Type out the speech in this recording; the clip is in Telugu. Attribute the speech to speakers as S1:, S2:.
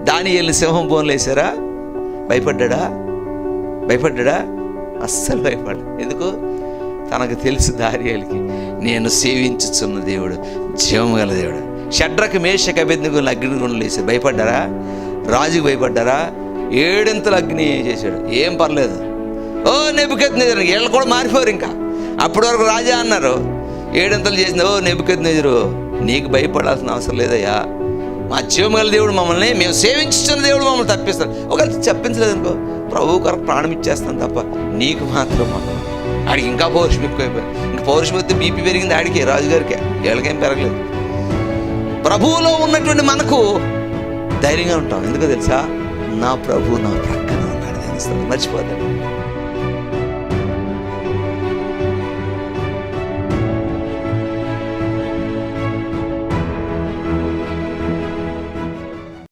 S1: దానియేలుని సింహం బోన్లో వేసారా? భయపడ్డా? అస్సలు భయపడ్డా. ఎందుకు? తనకు తెలుసు దానియేలుకి నేను సేవించుచున్న దేవుడు జీవము గల దేవుడు. షడ్రకు మేషకు అబేద్నెగోను అగ్నిగుండంలో వేసారు. భయపడ్డారా? రాజుకు భయపడ్డారా? 7 ఇంతలు అగ్ని చేశాడు, ఏం పర్లేదు. ఓ నెబుకద్నెజరు, వీళ్ళు కూడా మారిపోరు. ఇంకా అప్పటి వరకు రాజా అన్నారు, 7 ఇంతలు చేసింది. ఓ నెబుకద్నెజరు, నీకు భయపడాల్సిన అవసరం లేదయ్యా, మా జీవము గల దేవుడు మమ్మల్ని, మేము సేవించుతున్న దేవుడు మమ్మల్ని తప్పిస్తాడు. ఒకవేళ చెప్పించలేదనుకో, ప్రభువు కొరకు ప్రాణం ఇచ్చేస్తాను తప్ప నీకు మాత్రం ఆడికి ఇంకా పౌరుషం ఎక్కువైపోయింది. ఇంకా పౌరుషం వస్తే బీపీ పెరిగింది ఆడికి, రాజుగారికి. వీళ్ళకేం పెరగలేదు. ప్రభువులో ఉన్నటువంటి మనకు ధైర్యంగా ఉంటాం. ఎందుకో తెలుసా? నా ప్రభు నా ప్రక్కన ఉన్నాడు. మర్చిపోతాడు.